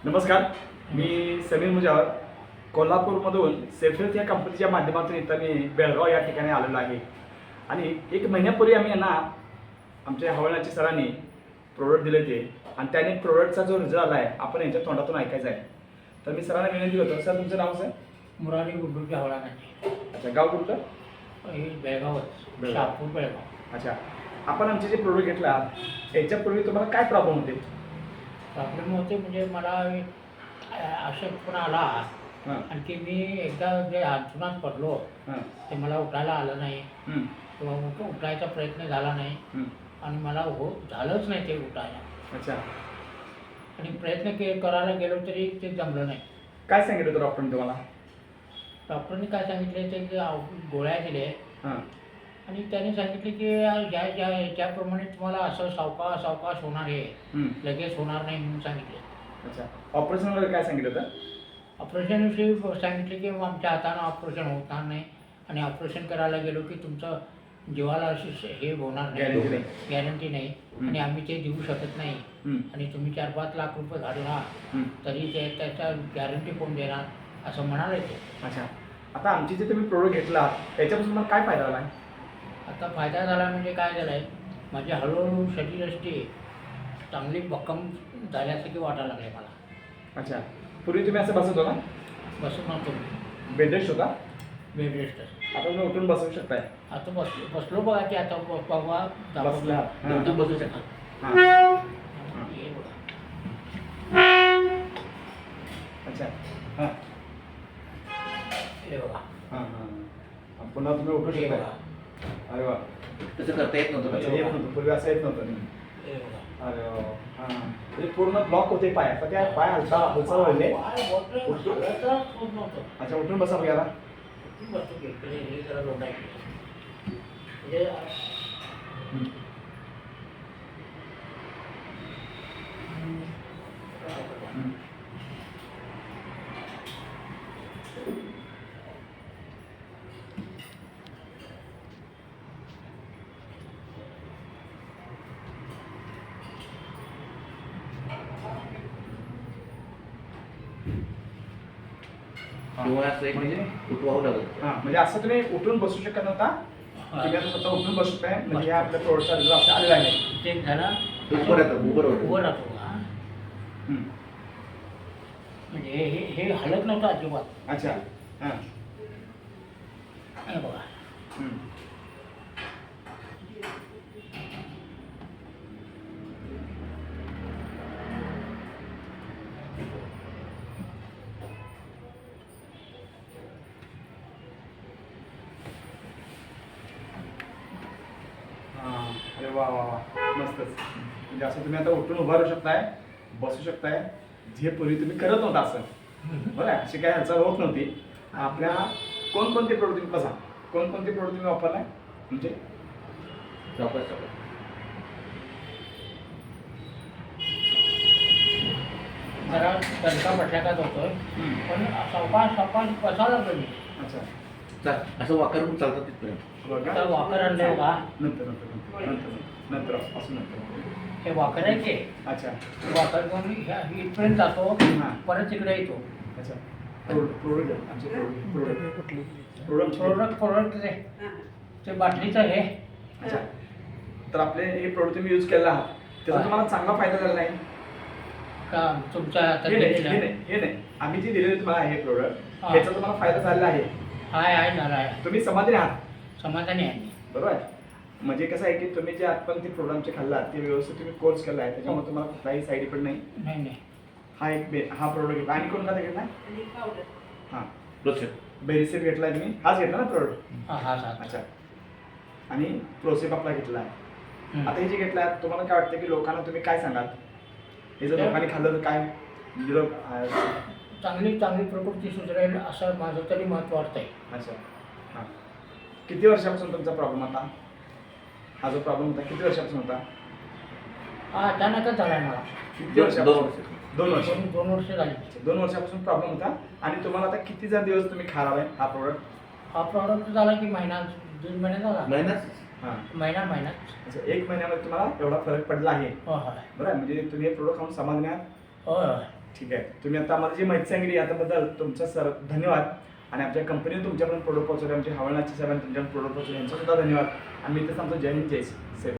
नमस्कार, मी समीर मुजावर कोल्हापूरमधून सेफेल्थ या कंपनीच्या माध्यमातून इथं मी बेळगाव या ठिकाणी आलेलो आहे. आणि एक महिन्यापूर्वी आम्ही यांना आमच्या हवालदाराच्या सरांनी प्रोडक्ट दिले ते आणि त्याने प्रोडक्टचा जो रिझल्ट आला आहे आपण यांच्या तोंडातून ऐकायचा आहे. तर मी सरांना विनंती करतो, सर तुमचं नाव सर? मुरारी गुड्डूच्या हवालाची. अच्छा, गाव कुठलं? हे बेळगावच, शहापूर बेळगाव. अच्छा, आपण आमचे जे प्रोडक्ट घेतला याच्यापूर्वी तुम्हाला काय प्रॉब्लेम होते? प्रॉब्लेम होते म्हणजे मला अशक्तपणा आला हां आणखी मी एकदा जे अंथरुणात पडलो हां ते मला उठायला आलं नाही हं, किंवा उठायचा प्रयत्न झाला नाही हं. आणि मला झालंच नाही ते उठायला. अच्छा, आणि प्रयत्न करायला गेलो तरी ते जमलं नाही. काय सांगितलं होतं डॉक्टरने तुम्हाला? डॉक्टरने काय सांगितले ते की गोळ्या दिले हां आणि त्याने सांगितले की ज्याप्रमाणे तुम्हाला असं सावकाश सावकाश होणार आहे, हं. लगेच होणार नाही म्हणून सांगितले. अच्छा, ऑपरेशन वगैरे काय सांगितलं होतं? ऑपरेशनविषयी सांगितले की आमच्या हातानं ऑपरेशन होणार नाही आणि ऑपरेशन करायला गेलो की तुमचं जीवाला अशी हे होणार Guarantee नाही, नाही. गॅरंटी नाही आणि आम्ही ते देऊ शकत नाही. हं, आणि तुम्ही 4-5 लाख रुपये घालला हं. तरी त्याचा गॅरंटी कोण देणार असं म्हणाले ते. अच्छा, आता आमची जे तुम्ही प्रोडक्ट घेतला त्याच्यापासून मला काय फायदा झाला आहे? आता फायदा झाला म्हणजे काय झालं आहे, माझी हळूहळू शरीरयष्टी चांगली भक्कम झाल्यासारखी वाटायला लागले मला. अच्छा, पूर्वी तुम्ही असं बसत होता? बसून नव्हतो मी, बेड रेस्ट होता? Bed rest. आता तुम्ही उठून बसू शकताय? आता बसलो बघा की आता बघा बसला. हां. उठून बसू शकता. हां. हे बघा, अच्छा, हां हे बघा, हां हां. पुन्हा तुम्ही उठू हे शकताय? बघा, अरे वा, तसं करता येत नव्हतं अच्छा, का? येत नव्हतं पूर्वी, असं येत नव्हतं. हे बघा. अरे वा, हां, म्हणजे पूर्ण ब्लॉक होते पाय, आता त्या पाय हालचा वळले. पाय बोटं हालतच होत नव्हतं. अच्छा, उठून बसा बघा याला. उठून बसतो की इकडे हे जरा लोटायचं. म्हणजे हं. हं. किंवा असं एक म्हणजे उठवावं लागत. हां, म्हणजे असं तुम्ही उठून बसू शकत नव्हता? तुम्ही आता स्वतः उठून बसू शकताय, म्हणजे हे आपल्या प्रोडक्टचा रिझल्ट असा आलेला आहे. ते झाला उभं राहतं, उभं राहतं. उभं राहतो का, हं. म्हणजे हे हलत नव्हतं अजिबात. अच्छा, हां. हे बघा, हं. हां, अरे वा वा वा, मस्तच. म्हणजे असं तुम्ही आता उठून उभा राहू शकताय, बसू शकताय, जे पूर्वी तुम्ही करत नव्हता असं. बरं आहे, अशी काही हालचाल होत नव्हती. आपल्या कोणकोणते प्रोडक्ट तुम्ही बसा, कोणकोणते प्रोडक्ट तुम्ही वापरलाय? म्हणजे सावकाश सावकाश. जरा दणका बसल्याकाच होतोय, हं. पण सावकाश सावकाश बसायला लागलो मी. अच्छा, चाल असं वाकर करून चालतात तिथपर्यंत. बघा. आता वाकर आणले का, नंतर नंतर नंतर नंतर नंतर असं नंतर. हे वाकर आहे ते अच्छा, वाकर घेऊन इथपर्यंत जातो, हां. परत तिकडे येतो. अच्छा, प्रोडक्ट आमचे प्रोडक्ट प्रोडक्ट ते बाटलीचं हे. अच्छा, तर आपले हे प्रोडक्ट तुम्ही यूज केलेला आहात त्याचा हां. तुम्हाला चांगला फायदा झाला नाही? का तुमच्या हातात हे नाही, दिलेलं हे आहे. नाही, हे नाही, आम्ही जे दिलेले तुम्हाला हे प्रोडक्ट हां. त्याचा तुम्हाला फायदा झालेला आहे, आहे झाला आहे, तुम्ही समाधानी आहात, समाधानी आहे मी. बरोबर आहे? म्हणजे कसं आहे की तुम्ही जे आपण ते प्रोडक्ट आमचे खाल्लात ते व्यवस्थित तुम्ही कोर्स केला आहे, त्याच्यामुळे तुम्हाला कुठलाही साईड इफेक्ट नाही. नाही नाही, हा प्रोडक्ट घेतला आणि कोणता घेतला? हां, प्रोसेस. बेरिसेप घेतलाय तुम्ही, हाच घेतला ना प्रोडक्ट? हा हा सात. अच्छा, आणि प्रोसेप आपला घेतला आहे. हं. आता हे जे घेतलं आहे तुम्हाला काय वाटतं की लोकांना तुम्ही काय सांगाल? हे जर लोकांनी खाल्लं तर काय म्हणजे चांगली चांगली प्रकृती सुधारेल असं माझं तरी मत वाटतंय. अच्छा, हां. किती वर्षापासून तुमचा प्रॉब्लेम होता? हा जो प्रॉब्लेम होता किती वर्षापासून होता? हा अचानकच झालाय मला. किती 2 वर्षापासून? वर्ष. 2 वर्ष. 2 वर्ष झाली. 2 वर्षापासून प्रॉब्लेम होता आणि तुम्हाला आता किती जर दिवस तुम्ही खालाय हा प्रोडक्ट? हा प्रॉडक्ट झाला की महिना 1.5 महिना झाला. महिनाच. हां, महिना. अच्छा, 1 महिन्यामध्ये तुम्हाला एवढा फरक पडला आहे. हो होय बरं आहे, म्हणजे तुम्ही हे प्रोडक्ट खाऊन समाधानी आहात? होय होय. ठीक आहे. तुम्ही आता आम्हाला जी माहिती सांगितली याबद्दल तुमचा सर धन्यवाद. आणि आमच्या कंपनीने तुमच्यापर्यंत प्रोडक्ट पोहोचवले, आमच्या हवालनाची साहेबांनी तुमच्यापर्यंत प्रोडक्ट पोहोचवले यांचा सुद्धा धन्यवाद. आम्ही इथे सांगतो जय हिंद जय सेफ.